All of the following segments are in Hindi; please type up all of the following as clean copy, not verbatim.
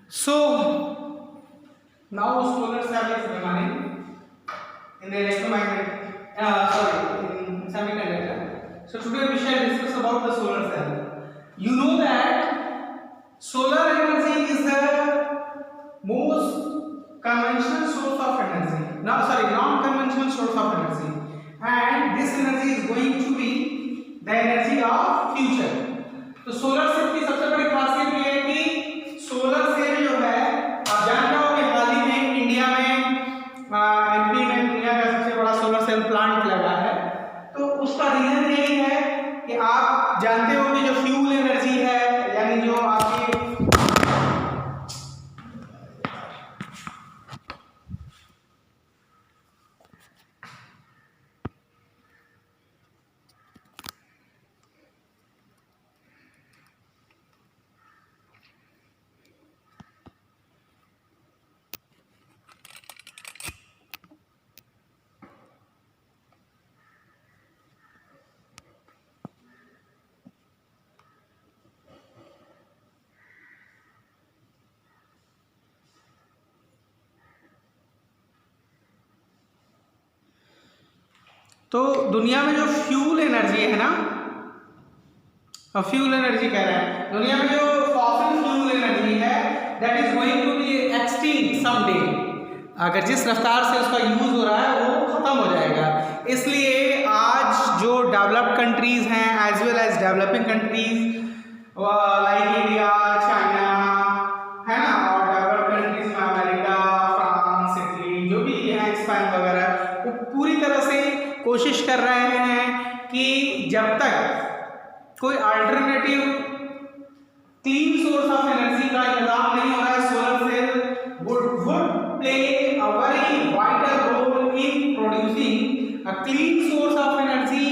So now solar cell is remaining in the electromagnetic, in semiconductor. So today we shall discuss about the solar cell. You know that solar energy is the most conventional source of energy. Non-conventional source of energy, and this energy is going to be the energy of future. तो सोलर सेल की सबसे बड़ी खासियत ये है कि सोलर सेल जो है, आप जानते हो कि हाल ही में इंडिया में एमपी में दुनिया का सबसे बड़ा सोलर सेल प्लांट लगा है। तो उसका रीजन यही है कि आप जानते हो कि जो फ्यूल एनर्जी है, यानी जो आपकी तो दुनिया में जो फ्यूल एनर्जी है ना, फ्यूल एनर्जी कह रहे हैं, दुनिया में जो फॉसिल फ्यूल एनर्जी है that is going to be extinct someday. अगर जिस रफ्तार से उसका यूज हो रहा है वो खत्म हो जाएगा। इसलिए आज जो डेवलप्ड कंट्रीज हैं as well as developing countries like India, China, है ना, और डेवलप्ड कंट्रीज में अमेरिका, फ्रांस, इटली, जो भी है, स्पेन वगैरह, वो पूरी तरह से कोशिश कर रहे हैं कि जब तक कोई alternative clean source of energy का इंतजाम नहीं हो रहा है, solar cell would play a very vital role in producing a clean source of energy,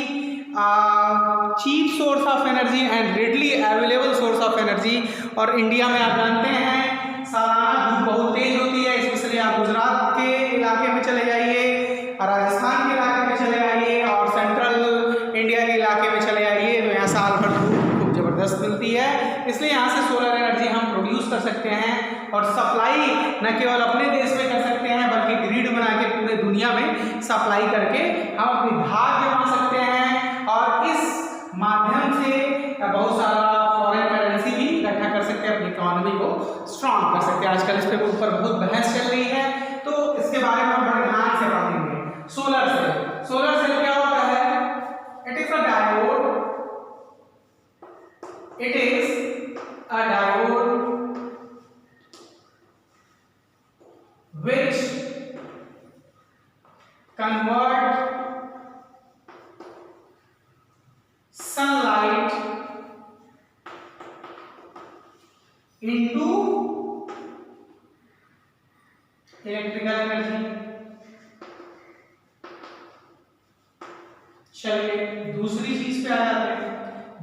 cheap source of energy and readily available source of energy। और इंडिया में आप जानते हैं सालाना धूप बहुत तेज होती है, स्पेशली आप गुजरात के इलाके में चले जाइए, राजस्थान के इलाके में चले आइए और सेंट्रल इंडिया के इलाके में चले आइए, तो यहाँ साल भर धूप खूब जबरदस्त मिलती है। इसलिए यहाँ से सोलर एनर्जी हम प्रोड्यूस कर सकते हैं और सप्लाई न केवल अपने देश में कर सकते हैं बल्कि ग्रिड बना के पूरे दुनिया में सप्लाई करके हम अपनी धात जमा सकते हैं और इस माध्यम से बहुत सारा फॉरेन करेंसी भी इकट्ठा कर सकते हैं, अपनी इकोनॉमी को स्ट्रॉन्ग कर सकते हैं। आजकल इस पे ऊपर बहुत बहस चल रही है, तो इसके बारे में हम बड़े ध्यान से पढ़ेंगे। सोलर सेल क्या होता है? It is a diode, it is a diode which convert sunlight into electrical energy। चलिए दूसरी चीज पे आ जाते हैं,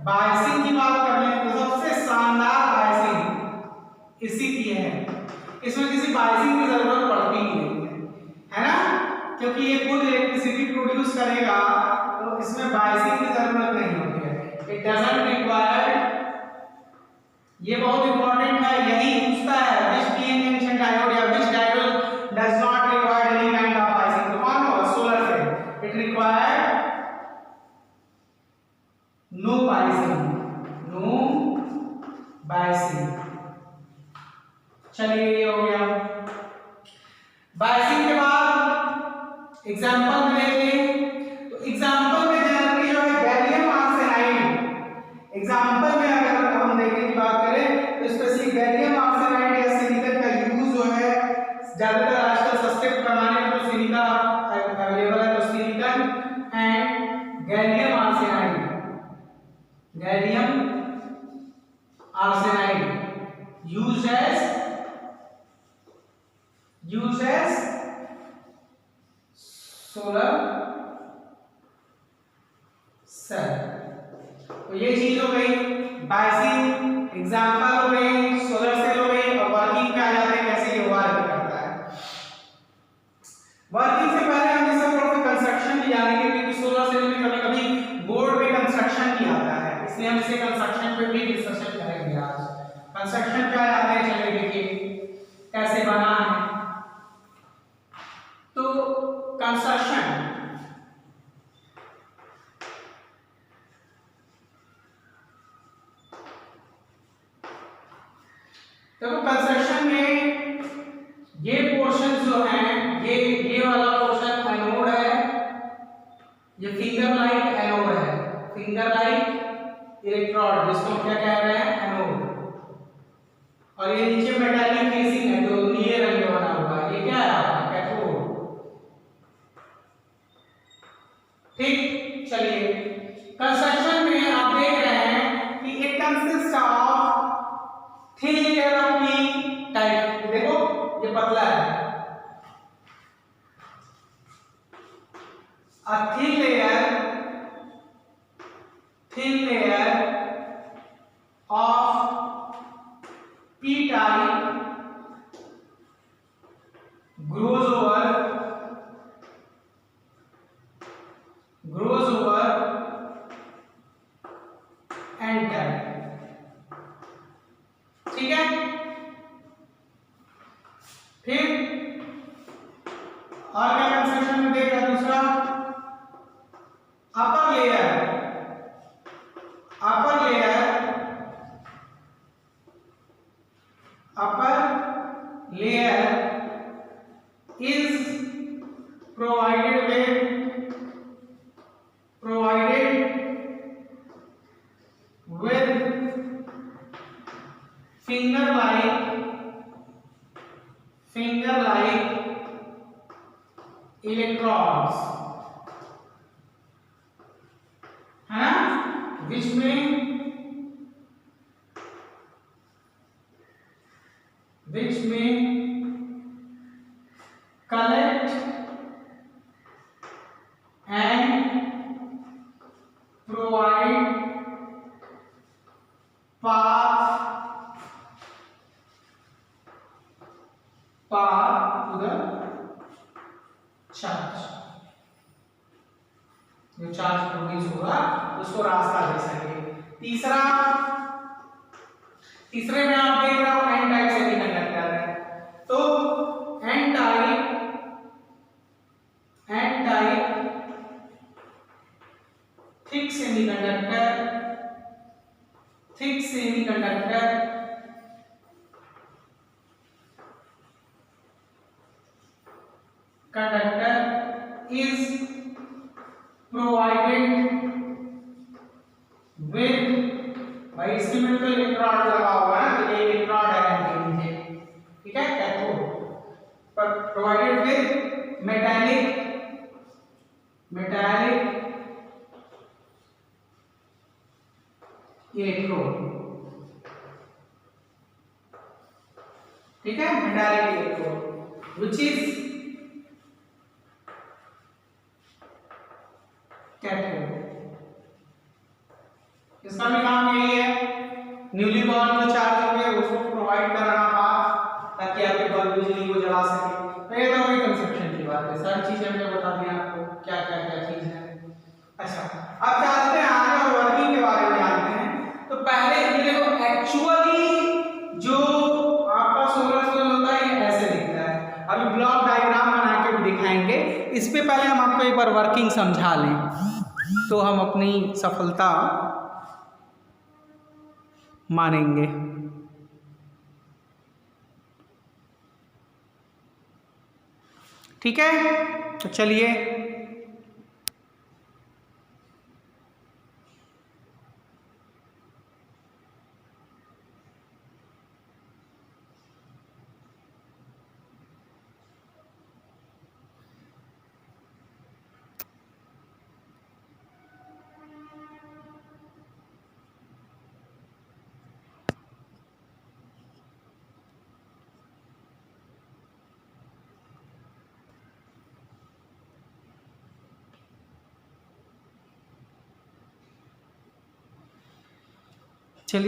बायसिंग की बात कर लें तो सबसे शानदार बायसिंग इसी की है। इसमें किसी बायसिंग की जरूरत पड़ती ही नहीं है ना, क्योंकि ये खुद इलेक्ट्रिसिटी प्रोड्यूस करेगा, तो इसमें बायसिंग की जरूरत नहीं होती है। इट डजंट रिक्वायर, ये बहुत इंपॉर्टेंट है, यही पूछता है व्हिच पीएन जंक्शन डायोड या which diode does not require any kind of biasing. तो कौन होगा? Solar cell. It require no biasing. चलिए ये हो गया। बायसिंग के बाद एग्जांपल में लेंगे, तो एग्जांपल में जनरली जो है गैलियम आर्सेनाइड, एग्जांपल में अगर हम देखने की बात करें तो स्पेशली गैलियम आर्सेनाइड या सिलिकॉन का यूज जो है ज्यादातर आजकल सस्ते पैमाने पर तो सिलिका अवेलेबल है, तो silicon and gallium arsenide, gallium arsenide used as solar cell। तो ये चीज हो गई, बायसिंग एग्जांपल हो गई, सोलर सेल हो गई, और वर्किंग पे आ जाते हैं कैसे ये वर्क करता है। वर्किंग से पहले हम इस सब कंस्ट्रक्शन भी जानेंगे, क्योंकि सोलर सेल में कभी-कभी बोर्ड पे कंस्ट्रक्शन भी आता है, इसलिए हम इसे कंस्ट्रक्शन पे भी डिस्कशन करेंगे। आज कंस्ट्रक्शन पे आ जाते हैं, चलिए देखिए। देखो कंस्ट्रक्शन में ये पोर्शन जो है, ये वाला पोर्शन एनोड है, ये फिंगर लाइक एनोड है, फिंगर लाइक इलेक्ट्रोड जिसको हम क्या कह रहे हैं, एनोड। और ये नीचे मेटालिक केसिंग है जो नीले रंग में बना हुआ है, ये क्या है आपका कैथोड। ठीक, चलिए कंस्ट्रक्शन में आप देख रहे हैं कि it consist of thin layer of P type. देखो ये पतला है, a thin layer of p-type grows over n-type। ठीक है, फिर और क्या कंस्ट्रक्शन में देख रहा है, दूसरा upper layer is provided with finger like electrodes, है ना, which may collect and provide path to the charge। जो चार्ज प्रोड्यूस होगा उसको रास्ता दे सके। तीसरे में आप देख रहे हो एन टाइप सेमीकंडक्टर है, तो N type thick semiconductor is provided with, भाई इसमें तो इलेक्ट्रोड लगा हुआ है, तो ये इलेक्ट्रोड है इनके नीचे, ठीक है, कैथोड पर प्रोवाइडेड विद मेटालिक इलेक्ट्रोड। ठीक है, metallic electrode which is cathode. इसका भी काम यही है, न्यूली बॉर्न जो चार्ज हो गया उसको प्रोवाइड कराना पाथ, ताकि आपके बल्ब बिजली को जला सके। तो ये तो वही कंसेप्शन की बात है, सारी चीजें हमने बता दी आपको क्या चीज है। अच्छा, अब चलते हैं आगे और वर्किंग के बारे में जानते हैं। तो पहले ये देखो, एक्चुअली जो आपका सोलर सेल होता है ये ऐसे दिखता है, अभी ब्लॉक डायग्राम बना के भी दिखाएंगे। इस पे पहले हम आपको एक बार वर्किंग समझा लें तो हम अपनी सफलता मानेंगे। ठीक है, तो चलिए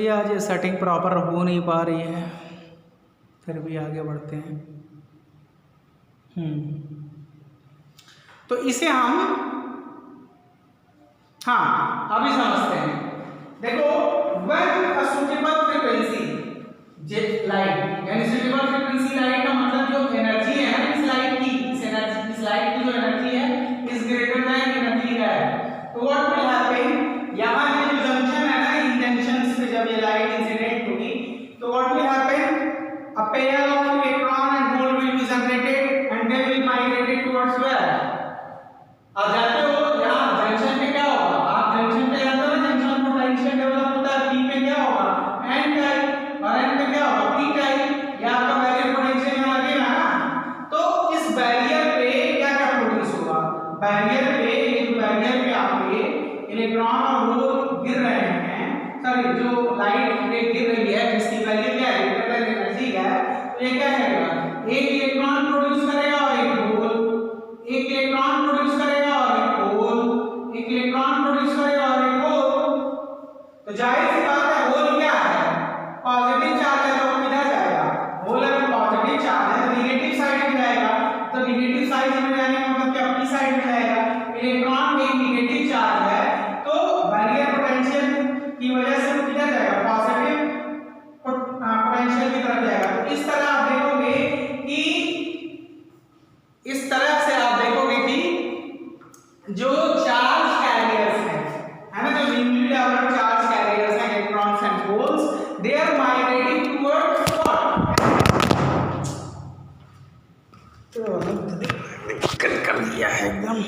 आज ये सेटिंग प्रॉपर हो नहीं पा रही है, फिर भी आगे बढ़ते हैं। तो इसे हम अभी समझते हैं। देखो, when a suitable frequency jet light, यानी सुटेबल फ्रीक्वेंसी लाइट का मतलब जो एनर्जी है ना इस लाइट की, इस लाइट की जो एनर्जी है इज ग्रेटर देन एनर्जी है, तो व्हाट विल हैपन, यहां ये जो जंक्शन है ना, इन जंक्शंस पे जब ये लाइट इंसिडेंट होगी तो व्हाट विल हैपन, इलेक्ट्रॉन और होल गिर रहे हैं, सॉरी जो लाइट रे गिर रही है जिसकी वैल्यू क्या है, ग्रेटर देन एनर्जी है, तो ये क्या करेगा, एक इलेक्ट्रॉन प्रोड्यूस करेगा और एक होल, एक इलेक्ट्रॉन प्रोड्यूस करेगा और एक होल, एक इलेक्ट्रॉन प्रोड्यूस करेगा और एक होल। तो जाहिर सी बात है होल क्या है, पॉजिटिव चार्ज है, तो किधर जाएगा, होल अगर पॉजिटिव चार्ज है तो नेगेटिव साइड में जाएगा, तो नेगेटिव साइड में जाने का मतलब कि अपनी साइड में जाएगा। इलेक्ट्रॉन एक नेगेटिव चार्ज है तो बैरियर पोटेंशियल की वजह से वो किधर जाएगा, पॉजिटिव पोटेंशियल की तरफ जाएगा। तो इस तरह आप देखोगे कि इस तरह से आप देखोगे कि जो चार्ज कैरियर्स है ना, जो न्यूक्लियर डेवलप्ड चार्ज कैरियर्स हैं electrons and holes, they are migrating towards what, तो कर दिया है एकदम।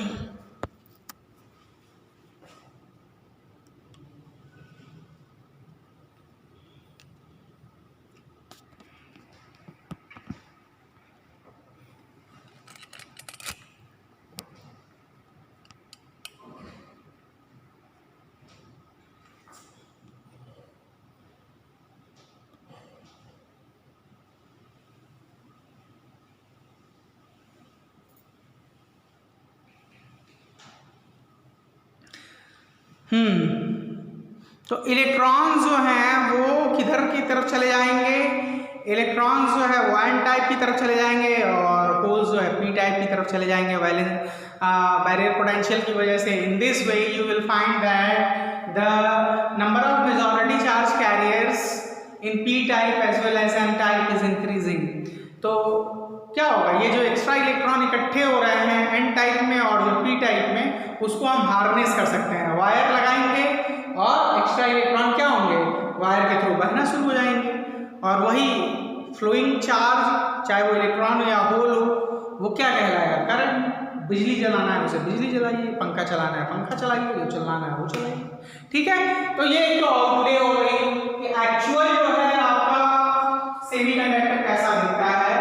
तो इलेक्ट्रॉन्स जो हैं वो किधर की तरफ चले जाएंगे, इलेक्ट्रॉन्स जो है वो एन टाइप की तरफ चले जाएंगे और होल्स जो है पी टाइप की तरफ चले जाएंगे बैरियर पोटेंशियल की वजह से। In this way you will find that the number of majority charge carriers in P type as well as N type is increasing. तो क्या होगा, ये जो एक्स्ट्रा इलेक्ट्रॉन इकट्ठे हो रहे हैं एन टाइप में और जो पी टाइप में, उसको हम हार्नेस कर सकते हैं, वायर लगाएंगे और एक्स्ट्रा इलेक्ट्रॉन क्या होंगे, वायर के थ्रू बहना शुरू हो जाएंगे और वही फ्लोइंग चार्ज, चाहे वो इलेक्ट्रॉन हो या होल हो, वो क्या कहलाएगा, करंट। बिजली जलाना है उसे बिजली जलाइए, पंखा चलाना है पंखा चलाइए, जो चलाना है वो चलाइए, ठीक है। तो ये एक तो आउटले हो गई कि एक्चुअल जो है आपका सेमीकंडक्टर कैसा दिखता है,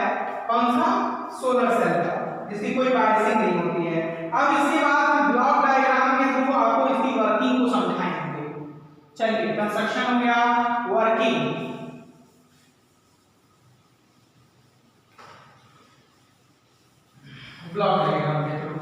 कौन सा, सोलर सेल का, जिसकी कोई बायसिंग नहीं होती है। अब इसके बाद हम ब्लॉक डायग्राम के थ्रू आपको इसकी वर्किंग को समझाएंगे। चलिए कंस्ट्रक्शन हो गया, वर्किंग। ब्लॉक डायग्राम के थ्रू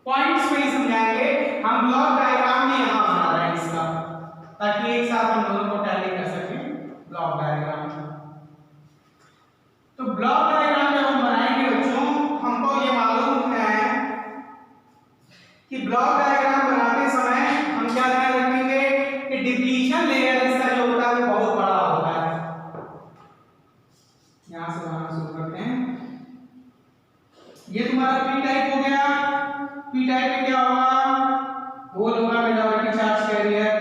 पॉइंट्स में ही समझाएंगे हम। ब्लॉक डायग्राम में यहां बना रहे हैं इसका, ताकि एक साथ हम दोनों को टैली कर सकें ब्लॉक डायग्राम। तो ब्लॉक डायग्राम जब हम बनाएंगे बच्चों, हमको ये मालूम है कि ब्लॉक डायग्राम बनाते समय हम क्या ध्यान रखेंगे कि डिप्लीशन लेयर इसका जो होता है वो बहुत बड़ा होता है। यहां से बनाना शुरू करते हैं। ये तुम्हारा पी टाइप हो गया, पी टाइप में क्या होगा, होल होगा, मेजॉरिटी चार्ज कैरियर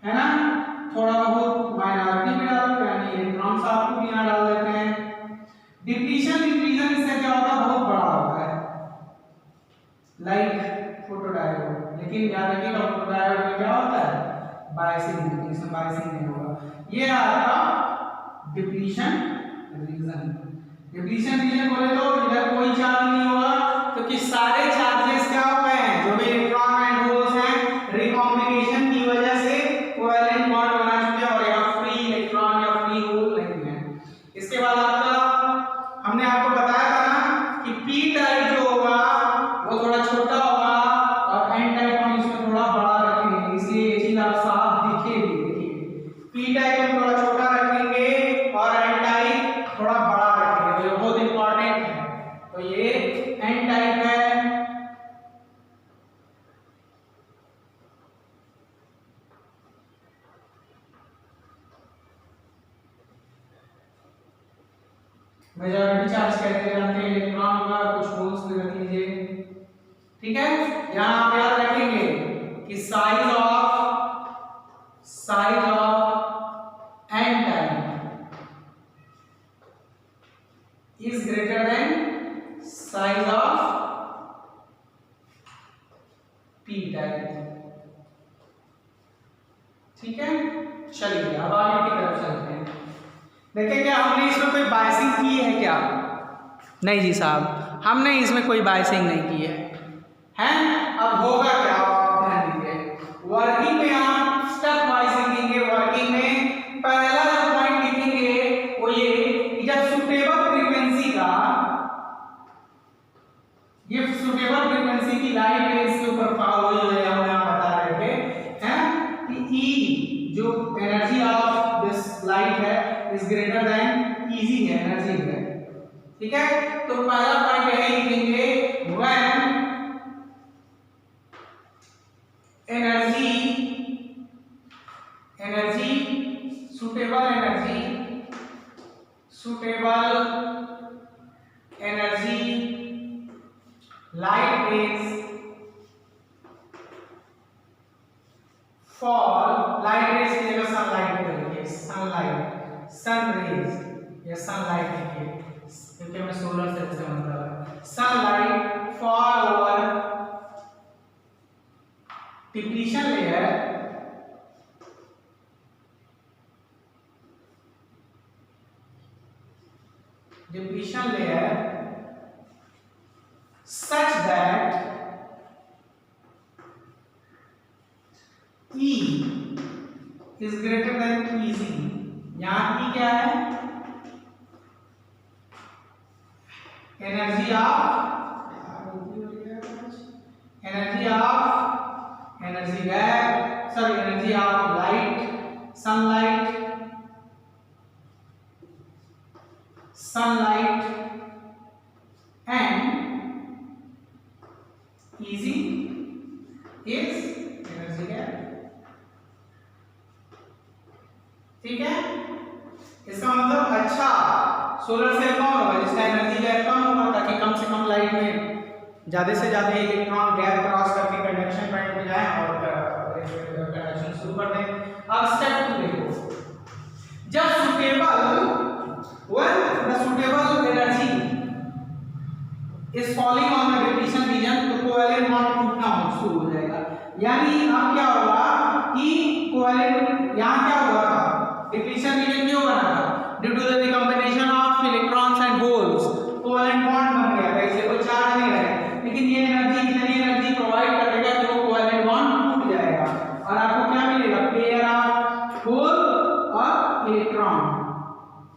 है ना, थोड़ा बहुत माइनॉरिटी में डालो, यानी इलेक्ट्रॉन्स आपको भी यहां डाल देते हैं। डिप्लीशन इससे क्या होता है, बहुत बड़ा होता है, लाइक फोटोडायोड। लेकिन याद रखिएगा फोटोडायोड में क्या होता है, बायसिंग, इसमें बायसिंग नहीं होगा। ये आपका डिप्लीशन रीजन। डिप्लीशन रीजन बोले तो इधर कोई चार्ज नहीं होगा, क्योंकि सारे चार्जेस क्या हो गए हैं, जो भी इलेक्ट्रॉन एंड होल्स हैं, रिकॉम्बिनेशन की वजह से कोवैलेंट बॉन्ड बना चुके हैं और यहाँ फ्री इलेक्ट्रॉन या फ्री होल नहीं है। इसके बाद आपका हमने आपको बताया था ना कि पी टाइप जो होगा वो थोड़ा छोटा होगा और एन टाइप हम इसमें थोड़ा बड़ा रखेंगे, इसलिए ये चीज आप साफ दिखेगी। देखिए पी टाइप हम थोड़ा छोटा रखेंगे और एन टाइप थोड़ा बड़ा रखेंगे, तो ये बहुत इंपॉर्टेंट है। तो ये एन टाइप है, मेजॉरिटी चार्ज कहते हैं, इलेक्ट्रॉन होगा, कुछ होल्स भी रख लीजिए, ठीक है। यहां आप याद रखेंगे कि size of N type is greater than size of P type, ठीक है। चलिए अब आगे की तरफ चलते हैं। देखिए क्या हमने इसमें कोई बायसिंग की है क्या? नहीं जी साहब, हमने इसमें कोई बायसिंग नहीं की है। अब होगा क्या, आप ध्यान दीजिए। वर्किंग में आप स्टेप वाइज लिखेंगे। वर्किंग में पहला जो पॉइंट लिखेंगे वो ये कि जब सुटेबल फ्रीक्वेंसी का, ये सुटेबल फ्रीक्वेंसी की लाइट रेज के ऊपर फॉलो हो जाएगा, हम यहाँ बता रहे थे हैं कि ई जो एनर्जी ऑफ दिस लाइट है इज ग्रेटर देन ईजी है, एनर्जी है, ठीक है। तो पहला पॉइंट यही लिखेंगे, when suitable energy light rays fall, light rays की जगह sunlight करेंगे, sun rays या sunlight लिखिए क्योंकि हमें सोलर सेल से मतलब है। sunlight fall over depletion layer such that E is greater than EZ। यहाँ E क्या है? Energy of light, sunlight and EZ is energy gap, ठीक है। इसका मतलब अच्छा सोलर सेल कौन होगा जिसका एनर्जी गैप कम होगा, ताकि कम से कम लाइट में ज्यादा से ज्यादा इलेक्ट्रॉन गैप क्रॉस करके कंडक्शन पॉइंट पे जाए और कंडक्शन शुरू कर दें। अब स्टेप 2 देखो, जब suitable energy is falling on the depletion region, तो कोवेलेंट बॉन्ड टूटना शुरू हो जाएगा। यानी अब क्या होगा कि कोवेलेंट यहाँ क्या हुआ था, डिप्लीशन रीजन क्यों बना था? Due to the recombination of electrons and holes, covalent bond बन गया था, इसलिए कोई चार्ज नहीं रहे। लेकिन ये एनर्जी इतनी एनर्जी प्रोवाइड कर देगा कि वो कोवेलेंट बॉन्ड टूट जाएगा और आपको क्या मिलेगा? पेयर ऑफ होल और इलेक्ट्रॉन,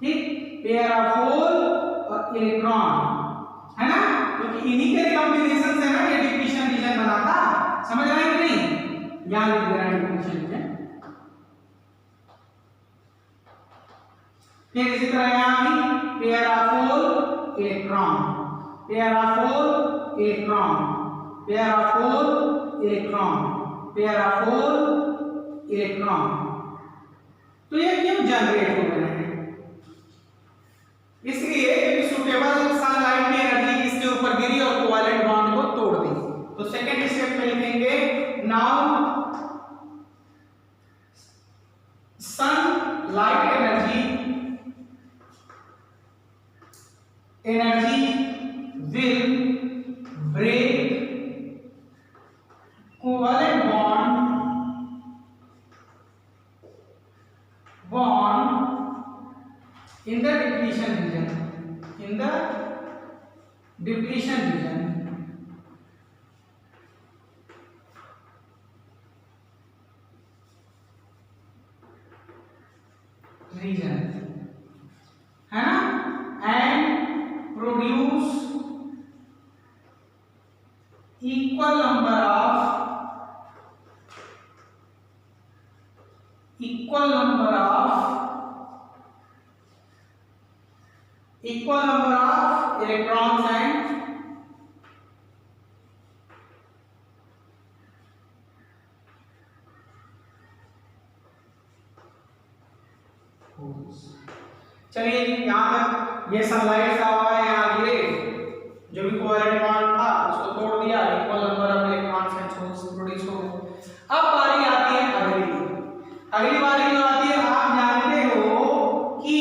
ठीक, पेयर ऑफ होल और इलेक्ट्रॉन, है ना, क्योंकि इन्हीं के रिकॉम्बिनेशन से ना ये डिप्लीशन रीजन बना था। समझ रहे हैं कि नहीं? यहां लिख देना डिप्लीशन रीजन। फिर इसी तरह यहां भी pair of hole electron, pair of hole electron, pair of hole electron, pair of hole electron. तो ये क्यों जनरेट हो रहे हैं? इसलिए क्योंकि सुटेबल सनलाइट की एनर्जी इसके ऊपर गिरी और कोवेलेंट बॉन्ड को तोड़ दी। तो सेकंड स्टेप में लिखेंगे, now sunlight energy will break covalent bond in the depletion region, है ना, and produce equal number of electrons and holes. चलिए यहां तक ये सनलाइट का हुआ है, यहां गिरे जो भी कोवेलेंट बॉन्ड था उसको तोड़ दिया, equal number of electrons and holes produce हो गए। अब बारी आती है अगली बारी जो आती है, आप जानते हो कि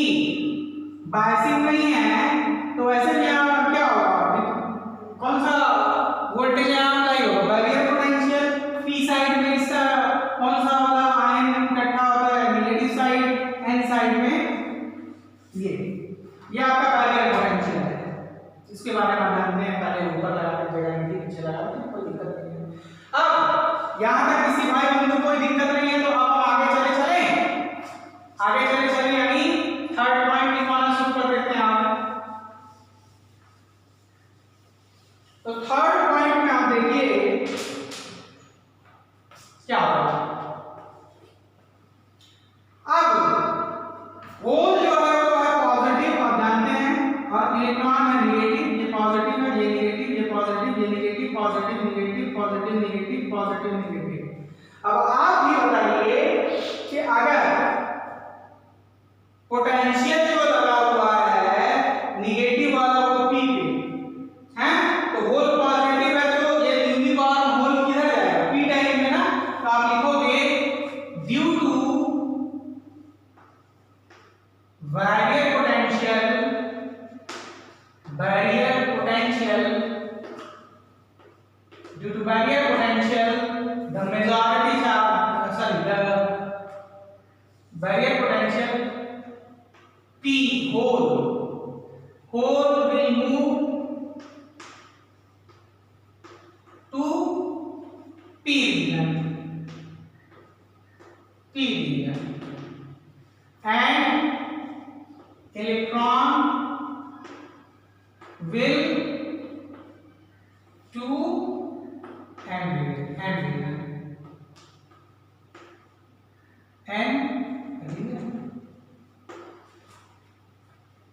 बायसिंग नहीं है तो वैसे भी यहाँ क्या होगा, कौन सा वोल्टेज यहाँ का ही होगा, बैरियर पोटेंशियल। पी साइड में इसका कौन सा वाला आयन इकट्ठा होता है, नेगेटिव साइड, एन साइड में यहाँ तक किसी भाई बंधु कोई दिक्कत नहीं है, तो अब हम आगे चले यानी थर्ड पॉइंट लिखवाना शुरू कर देते हैं आप। तो थर्ड पॉइंट में आप देखिए क्या होगा। अब होल जो है वो है पॉजिटिव, आप जानते हैं, और इलेक्ट्रॉन है नेगेटिव, ये पॉजिटिव है, ये नेगेटिव, ये पॉजिटिव, ये negative, positive negative, positive negative, positive negative. अब आप भी बताइए कि अगर पोटेंशियल जो लगा हुआ है नेगेटिव वाला वो पी पे है, तो होल पॉजिटिव है, तो ये यूनिफॉर्म होल किधर जाएगा, पी टाइप में ना, तो आप लिखोगे due to barrier potential due to barrier potential the majority charge the barrier potential P hole will move to P region and electron will to N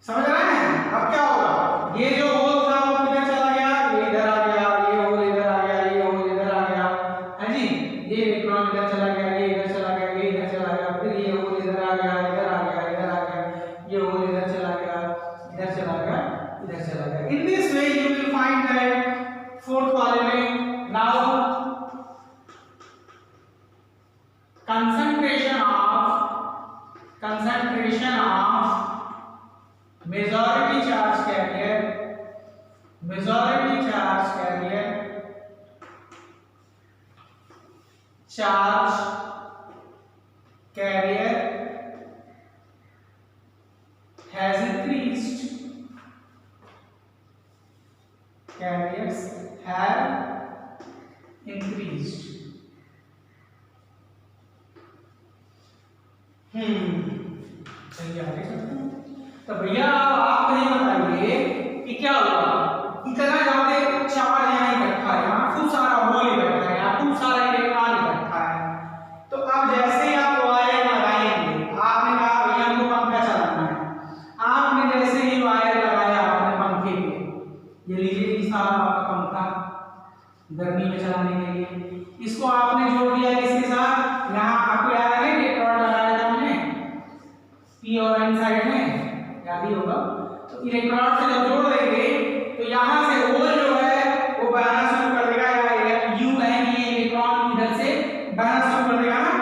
समझ रहे हैं। अब क्या होगा, ये जो होल था वो किधर चला गया, ये इधर आ गया, ये होल इधर आ गया, ये होल इधर आ गया, है जी, ये इलेक्ट्रॉन इधर चला गया, ये इधर चला गया, ये इधर चला गया, फिर ये होल इधर आ गया, इधर आ गया, इधर आ गया, ये होल इधर चला गया, इधर चला गया, इधर चला गया। इन this way you will find that fourth वाले में now concentration of majority charge carrier has increased. Carriers have increased. चलिए आगे चलते हैं। तो भैया आप नहीं बताइए कि क्या हुआ, इतना ज्यादा चार्ज यहाँ इकट्ठा है, यहाँ खूब सारा होल इकट्ठा है, यहाँ खूब सारा इलेक्ट्रॉन इकट्ठा है। तो अब जैसे ही आप वायर लगाएंगे, आपने कहा भैया हमको पंखा चलाना है, आपने जैसे ही वायर लगाया अपने पंखे पे, ये लीजिए जी साहब आपका पंखा गर्मी में चलाने के लिए, इसको आपने जोड़ दिया किसके साथ, यहाँ आपको याद है इलेक्ट्रोड लगाया था हमने पी और एन साइड में, याद ही होगा। तो इलेक्ट्रोड से जब जोड़ देंगे तो यहाँ से होल जो है वो बहना शुरू कर देगा, या यू कहेंगे ये इलेक्ट्रॉन इधर से बहना शुरू कर देगा ना,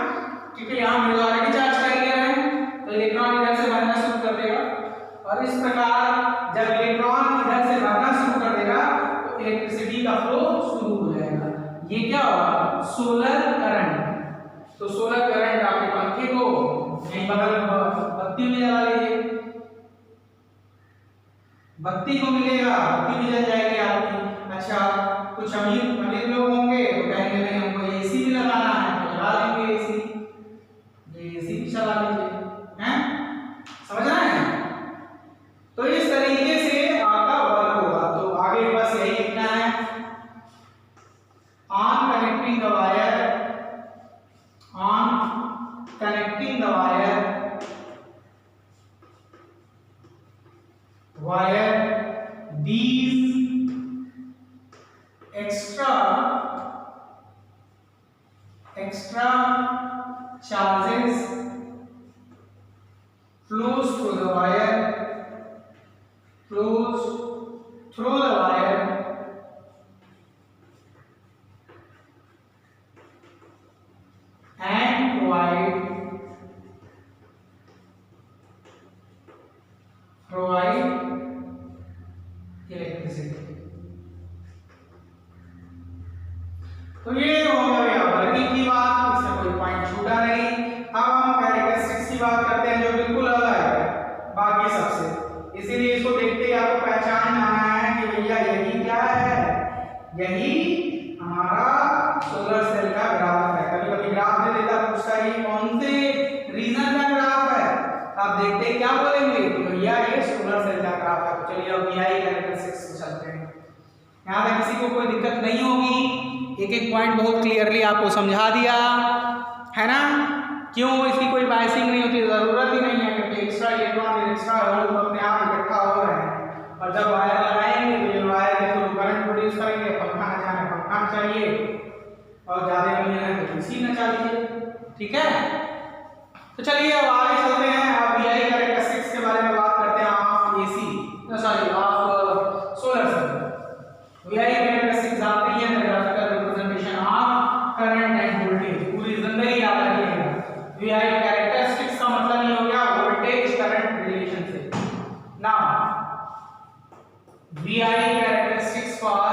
क्योंकि यहाँ मेजॉरिटी चार्ज कैरियर है, तो इलेक्ट्रॉन इधर से बहना शुरू कर देगा। और इस प्रकार जब इलेक्ट्रॉन इधर से बहना शुरू कर देगा तो इलेक्ट्रिसिटी का फ्लो शुरू हो जाएगा। ये क्या होगा, सोलर करंट। तो सोलर करंट आपके पंखे को यहीं बगल में बत्ती में जला लीजिए, बत्ती को मिलेगा, बत्ती भी जल जाएगी आपकी। अच्छा, कुछ अमीर लोग होंगे तो कहेंगे नहीं हमको एसी भी लगाना है, तो लगा लेंगे एसी, ये एसी भी चला लीजिए, हैं, समझ रहे हैं। तो इस तरीके से आपका वर्क होगा। तो आगे बस यही लिखना है, on connecting the wire these extra charges flows through the wire, and provide electricity. तो ये हो गया वर्किंग की बात, इसमें कोई पॉइंट छूटा नहीं। अब हम कैरेक्टरिस्टिक्स की बात करते हैं जो बिल्कुल अलग है बाकी सबसे, इसीलिए इसको देखते ही आपको पहचान आना है कि भैया यही क्या है, यही हमारा सोलर सेल का ग्राफ है। कभी कभी ग्राफ दे देता पूछता है ये कौन से रीजन का ग्राफ है, आप देखते हैं क्या बोलेंगे तो भैया ये सोलर सेल का ग्राफ है। तो चलिए अब वीआई कैरेक्टरिस्टिक्स पे चलते हैं। यहाँ तक किसी को कोई दिक्कत नहीं होगी, एक एक पॉइंट बहुत क्लियरली आपको समझा दिया है ना। क्यों इसकी कोई बाइसिंग नहीं होती, जरूरत ही नहीं है, क्योंकि एक्स्ट्रा इलेक्ट्रॉन एक्स्ट्रा होल अपने आप इकट्ठा हो रहे हैं। और जब वायर लगाएंगे तो ये वायर के थ्रू करंट प्रोड्यूस करेंगे, पंखा न जाने पंखा चाहिए और ज्यादा नहीं है तो एसी न चाहिए, ठीक है। तो चलिए अब आगे चलते हैं, अब वीआई कैरेक्टरिस्टिक्स के बारे में बात करते हैं। आप एसी सॉरी आप सोलर सेल वीआई कैरेक्टरिस्टिक्स जानते ही हैं, graphical representation of current end voltage, पूरी जिंदगी याद रखिएगा। वीआई कैरेक्टरिस्टिक्स का मतलब ये हो गया voltage current relationship. Now VI characteristics for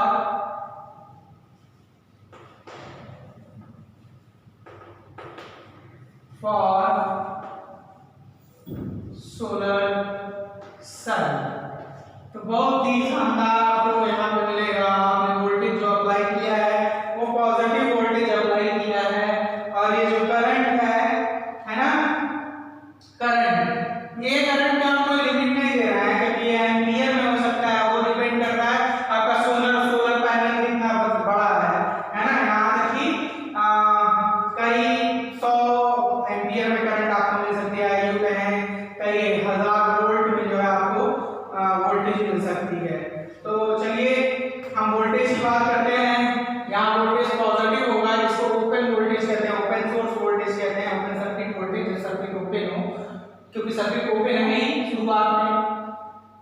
solar cell. तो बहुत ही शानदार आपको यहाँ पे मिलेगा। आपने वोल्टेज जो अप्लाई किया है वो पॉजिटिव वोल्टेज अप्लाई किया है, और ये जो करंट है ना, करंट, ये करंट का आपको लिमिट नहीं दे रहा है क्योंकि ये एम्पियर में हो सकता है, वो डिपेंड करता है आपका सोलर पैनल कितना बड़ा है ना। यहाँ तक कि कई 100 एम्पियर में करंट आपको मिल सकती है, आईयू पे है, कई 1000 वोल्ट में जो है आपको वोल्टेज मिल सकती है। तो चलिए हम वोल्टेज की बात करते हैं। यहाँ वोल्टेज पॉजिटिव होगा, जिसको ओपन वोल्टेज कहते हैं, ओपन सोर्स वोल्टेज कहते हैं, open circuit voltage, circuit open हो, क्योंकि सर्किट ओपन है ही शुरुआत में,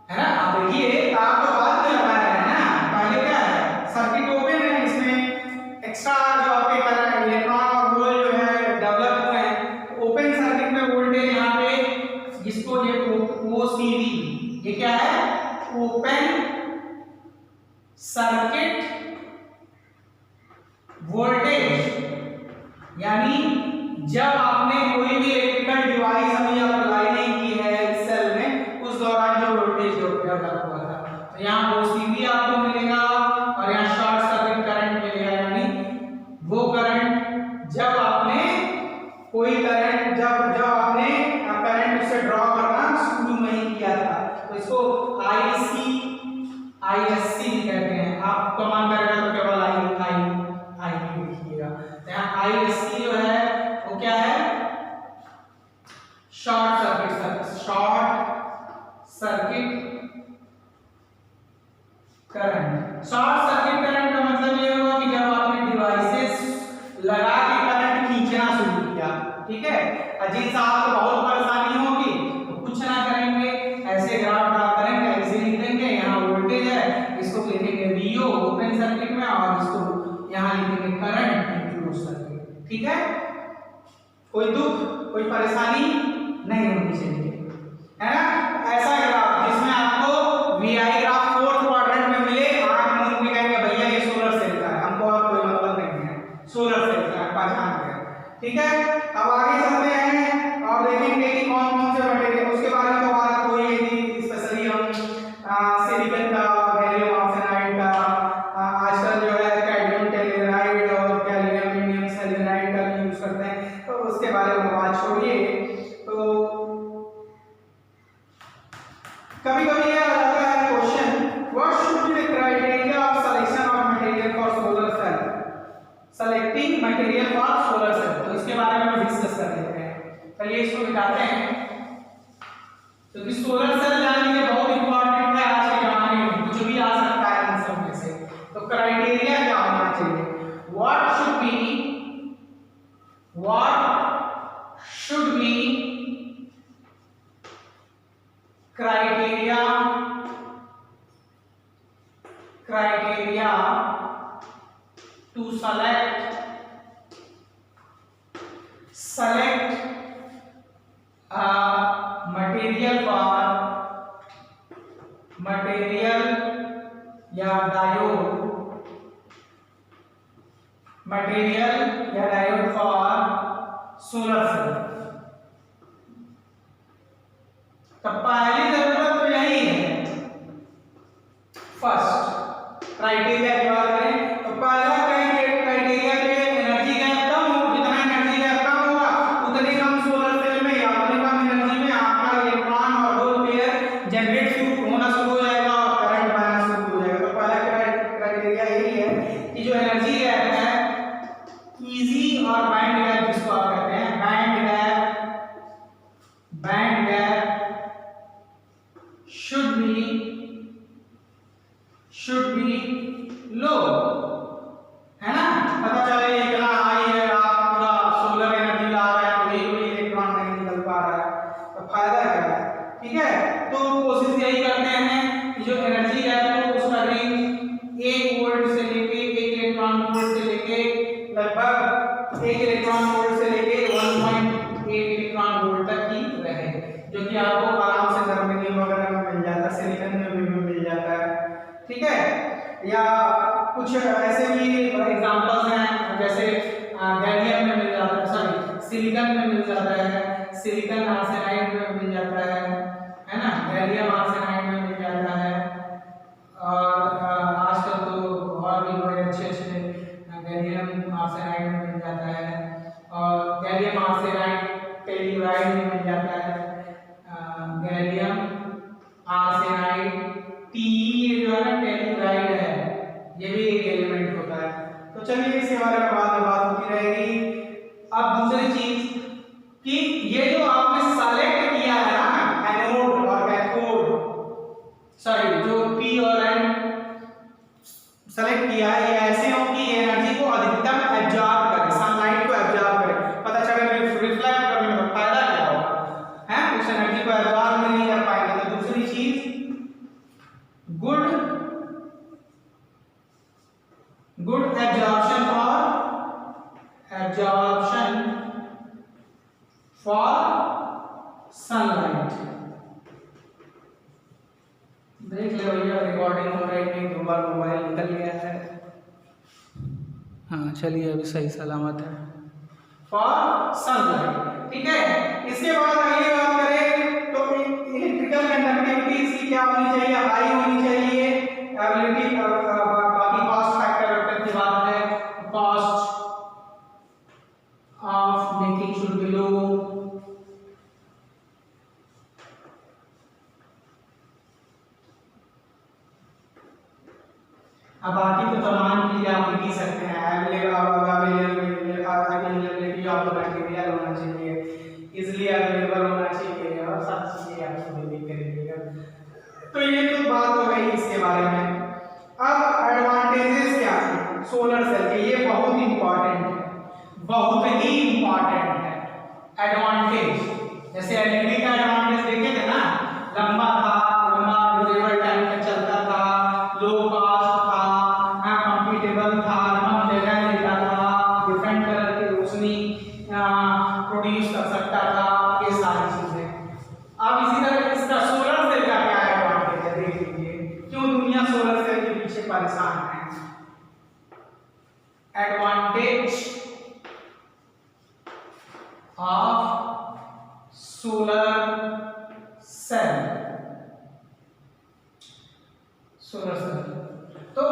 है ना। आप देखिए तार तो बाद में लगाया है ना, पहले क्या है सर्किट ओपन है, इसमें एक्स्ट्रा जो आपके करंट इलेक्ट्रॉन और होल जो है डेवलप हुए हैं। ओपन सर्किट में वोल्टेज यहाँ पे जिसको ये ओसीवी, ये क्या है ओपन सर्किट वोल्टेज, यानी जब आपने कोई भी इलेक्ट्रिकल डिवाइस अभी अप्लाई नहीं की है इस सेल में, उस दौरान जो वोल्टेज डेवलप हुआ था। तो यहाँ ओसीवी आपको मिलेगा और यहाँ शॉर्ट सर्किट करंट मिलेगा, यानी वो करंट जब आपने कोई करंट जब आपने करंट उससे ड्रॉ करना शुरू नहीं किया था, तो इसको आईएससी भी कहते हैं। आप कमांड करेगा तो केवल आई लिखिएगा। तो यहाँ आईएससी जो है वो क्या है short circuit current. Short circuit current का मतलब ये होगा कि जब आपने डिवाइसेस लगा के करंट खींचना शुरू किया, ठीक है। अजीत साहब को बहुत परेशानी होगी तो कुछ ना करेंगे, ऐसे ग्राफ ड्रा करेंगे, ऐसे लिख देंगे, यहाँ वोल्टेज है, इसको लिखेंगे वीओ ओपन सर्किट में, और इसको यहाँ लिखेंगे करंट क्लोज सर्किट, ठीक है। कोई दुख कोई परेशानी नहीं होनी चाहिए, है ना। ऐसा ग्राफ जिसमें आपको वीआई ग्राफ फोर्थ क्वाड्रेंट में मिले, आंख मूंद के कहेंगे भैया ये सोलर सेल का है, हमको और कोई मतलब नहीं है, सोलर सेल का है, पहचान गए, ठीक है। अब आगे चलते हैं और देखेंगे कि कौन कौन से मटेरियल, उसके बारे में तो बात हुई है कि स्पेशली हम सिलिकॉन का, गैलियम आर्सेनाइड का, आजकल जो है कैडमियम टेलुराइड और गैलियम इंडियम सेलेनाइड का यूज करते हैं, तो उसके बारे में बात छोड़िए। तो कभी कभी यह आता है question, what should be the criteria of selection of material for solar cell, selecting material for solar cell. तो इसके बारे में हम डिस्कस कर लेते हैं। चलिए इसको दिखाते हैं, क्योंकि सोलर सेल जानने के बहुत इंपॉर्टेंट है आज के जमाने में, कुछ भी आ सकता है इन सब में से। तो क्राइटेरिया क्या होना चाहिए, what should B criteria to select a material या डायोड फॉर सोलर सेल। तो पहली जरूरत तो यही है, फर्स्ट क्राइटेरिया की बात करें तो पहला क्राइटेरिया एनर्जी गैप है, इजी और बैंड गैप जिसको आप कहते हैं, band gap should be low, है ना। पता चले इतना हाई है, आप पूरा सोलर एनर्जी ला रहे हैं, वही वही इलेक्ट्रॉन नहीं निकल पा रहा है, तो फायदा क्या है। ठीक है, तो कोशिश यही करते हैं कि जो एनर्जी है तो उसका रेंज 1 वोल्ट से लेके 1 इलेक्ट्रॉन वोल्ट से लेके लगभग 1 इलेक्ट्रॉन वोल्ट से लेके 1.8 इलेक्ट्रॉन वोल्ट तक ही रहे, जो कि आपको आराम से जर्मेनियम वगैरह में मिल जाता है, सिलिकॉन में भी मिल जाता है। ठीक है, या कुछ ऐसे भी एग्जांपल्स हैं, जैसे गैलियम में मिल जाता है, सॉरी सिलिकॉन में मिल जाता है, सिलिकॉन आर्सेनाइड में मिल जाता है ना, गैलियम आर्सेनाइड में मिल जाता है। और आजकल तो और भी बड़े अच्छे गैलियम आर्सेनाइड में मिल जाता है, और गैलियम आर्सेनाइड टेल्लुराइड में मिल जाता है, गैलियम आर्सेनाइड टी, ये जो है ना टेल्लुराइड है, ये भी एक एलिमेंट होता है। तो चलिए इसके बारे में बाद में बात होती रहेगी। अब दूसरी चीज कि ये जो आपने सेलेक्ट किया है ना एनोड और कैथोड, सॉरी जो पी और एन सेलेक्ट किया है, ये ऐसे हो कि एनर्जी को अधिकतम एब्जॉर्ब करे, सनलाइट को एब्जॉर्ब करे। पता चले रिफ्लेक्ट करने में फायदा क्या होगा, है उस एनर्जी को एब्जॉर्ब नहीं कर पाएंगे। तो दूसरी चीज गुड absorption for sunlight। देख ले भैया रिकॉर्डिंग हो रही है, दो बार मोबाइल निकल गया है। हाँ चलिए अभी सही सलामत है। फॉर सनलाइट, ठीक है। इसके बाद अगली बात करें तो इलेक्ट्रिकल कंडक्टिविटी इसकी क्या होनी चाहिए, हाई होनी चाहिए। एबिलिटी बाकी कॉस्ट फैक्टर वेक्टर की बात है, cost of making should be low. अब बाकी तो तमाम चीजें आप लिख ही सकते हैं, अवेलेबिलिटी ऑफ द मटेरियल होना चाहिए, इजीली अवेलेबल होना चाहिए, और सब चीजें आपको लिख कर दीजिएगा। तो ये तो बात हो गई इसके बारे में। अब एडवांटेजेस क्या है सोलर सेल के, ये बहुत इंपॉर्टेंट है, बहुत ही इंपॉर्टेंट है एडवांटेज। जैसे एलईडी का एडवांटेज देखे थे ना, लंबा था, लंबा ड्यूरेबल टाइम तक चलता था, लो कॉस्ट था, कंफर्टेबल था, कम जगह लेता था, डिफरेंट कलर की रोशनी प्रोड्यूस कर सकता था, ये सारी चीजें। अब इसी तरह इसका सोलर सेल का क्या एडवांटेज है देख लीजिए, क्यों दुनिया सोलर सेल के पीछे परेशान है। एडवांटेज ऑफ सोलर सेल, तो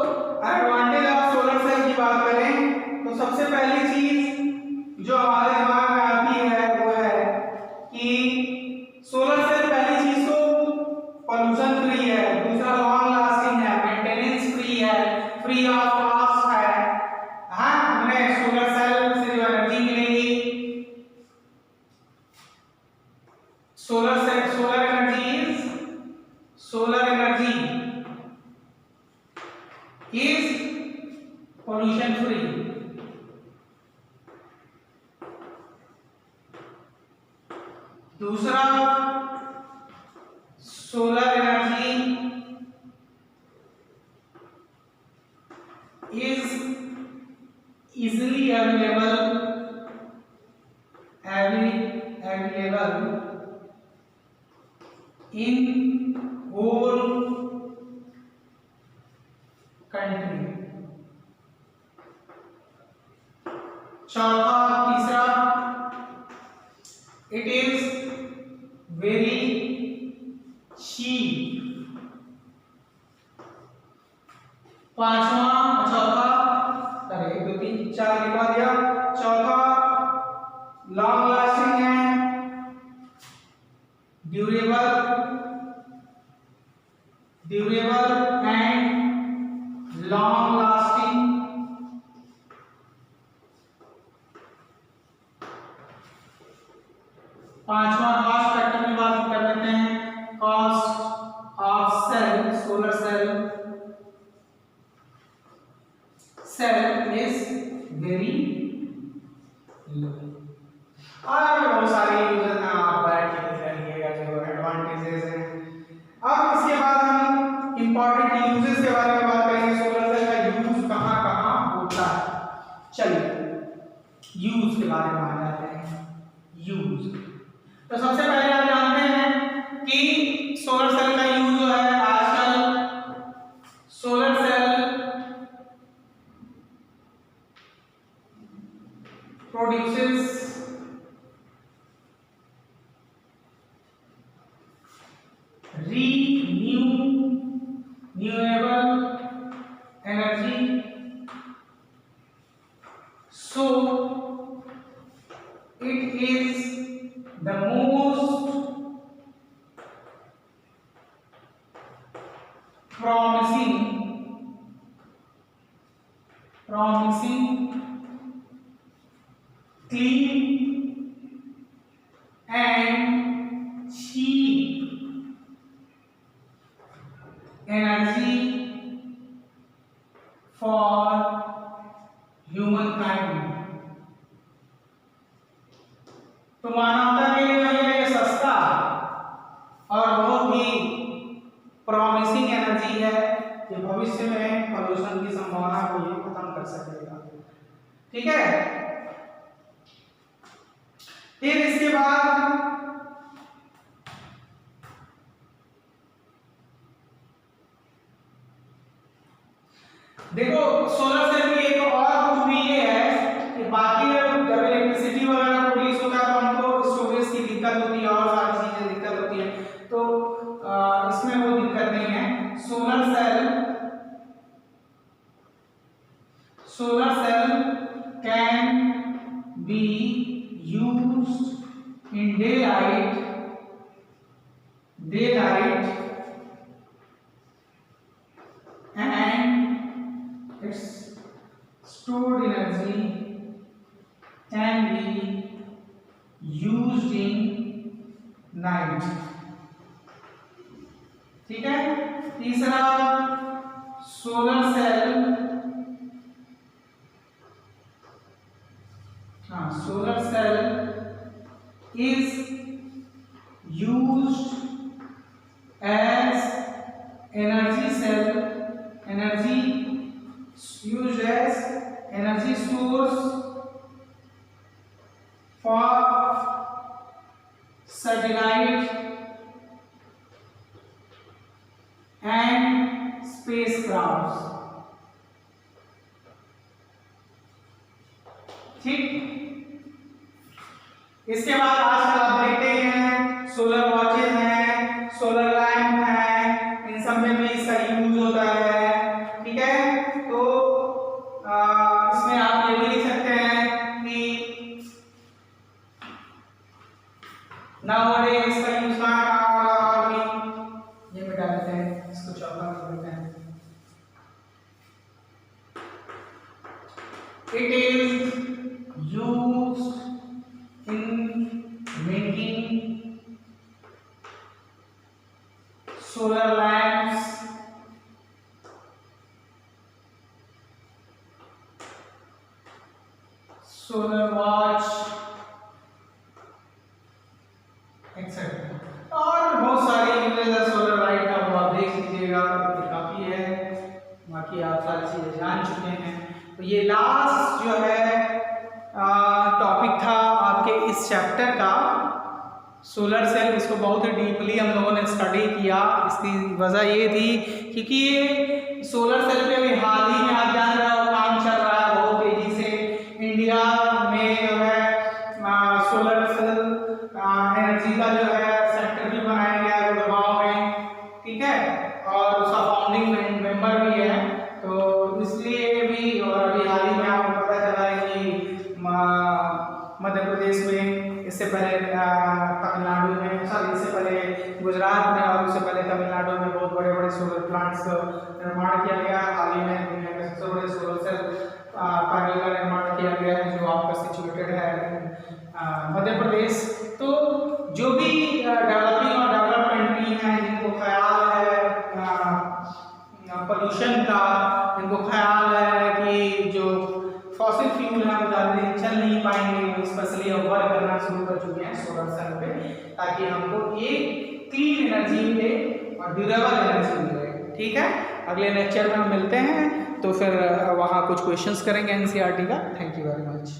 एडवांटेज ऑफ सोलर सेल की बात करें तो सबसे पहली चीज जो हमारे दिमाग में आती है वो है कि सोलर सेल पहली चीज तो पॉल्यूशन फ्री है, दूसरा लॉन्ग लास्टिंग है, मेंटेनेंस फ्री है, फ्री ऑफ कॉस्ट है। हाँ, हमें सोलर सेल से जो एनर्जी मिलेगी, solar energy is pollution free। दूसरा, solar energy is easily available in whole country। चौथा, तीसरा, it is very cheap। पांचवा, चौथा, अरे 1 2 3 4 लिखवा दिया। चौथा, लॉन्ग लास्टिंग है, ड्यूरेबल एंड लॉन्ग लास्टिंग पांचवा कॉस्ट फैक्टर में बात कर लेते हैं। Cost of cell, solar cell is very low. और बहुत सारी यूजर ना आप बैठ के लिख लीजिएगा जो एडवांटेजेस हैं। अब इसके बाद हम इंपॉर्टेंट यूजेस के बारे में बात करेंगे। सोलर सेल का यूज कहाँ कहाँ होता है। चलिए यूज के बारे में आ जाते हैं। यूज तो सबसे पहले आप जानते हैं कि सोलर सेल का यूज जो है आजकल solar cell produces renewable energy, so it is the most promising clean and cheap energy for humankind। तो मानवता के लिए भैया ये सस्ता और बहुत ही प्रॉमिसिंग एनर्जी है कि भविष्य में प्रदूषण की संभावना को ये खत्म कर सकेगा। ठीक है, फिर इसके बाद देखो सोलर सेल की एक और खूबी ये है कि बाकी जब इलेक्ट्रिसिटी वगैरह प्रोड्यूस होता है तो हमको स्टोरेज की दिक्कत होती है और सारी चीजें दिक्कत होती है, तो इसमें वो दिक्कत नहीं है। Solar cell can be used in daylight and its stored energy can be used in night। ठीक है, तीसरा solar cell is used as energy source for satellite and spacecrafts। ठीक, इसके बाद आजकल आप देखते हैं सोलर वॉचेज हैं, सोलर लैंप हैं, इन सब में भी इसका यूज होता है। ठीक है, तो इसमें आप ये भी लिख सकते हैं कि nowadays इसका यूज कहाँ हो रहा है। और ये मिटा देते हैं, इसको चौथा लिख देते हैं। It is used in making solar lamps, solar watch etcetera, और बहुत सारी यूजेस है सोलर लाइट का, वो आप देख लीजिएगा, काफी है। बाकी आप सारी चीजें जान चुके हैं। तो ये लास्ट जो है टॉपिक था आपके इस चैप्टर का, सोलर सेल। इसको बहुत ही डीपली हम लोगों ने स्टडी किया। इसकी वजह ये थी क्योंकि ये सोलर सेल पे अभी हाल ही में आप जान रहे हो काम चल रहा है बहुत तेजी से। इंडिया में जो है सोलर सेल एनर्जी का जो है सेक्टर भी बनाया गया है गुड़गांव में। ठीक है, और उसका फाउंडिंग मेंबर भी है। तो इसलिए भी, और अभी हाल ही में आपको पता चला है कि मध्य प्रदेश में, इससे पहले तमिलनाडु में, सॉरी इससे पहले गुजरात में और उससे पहले तमिलनाडु में बहुत बड़े बड़े सोलर प्लांट्स का निर्माण किया गया। हाल ही में दुनिया के सबसे बड़े सोलर सेल पैनल का निर्माण किया गया है जो आपका सिचुएटेड है मध्य प्रदेश। तो फॉसिल फ्यूल है वो ज़्यादा दिन चल नहीं पाएंगे, वो स्पेशली अब वर्क करना शुरू कर चुके हैं सोलर सेल पे, ताकि हमको एक क्लीन एनर्जी मिले और ड्यूरेबल एनर्जी मिले। ठीक है, अगले लेक्चर में हम मिलते हैं, तो फिर वहाँ कुछ क्वेश्चंस करेंगे एनसीईआरटी का। Thank you very much.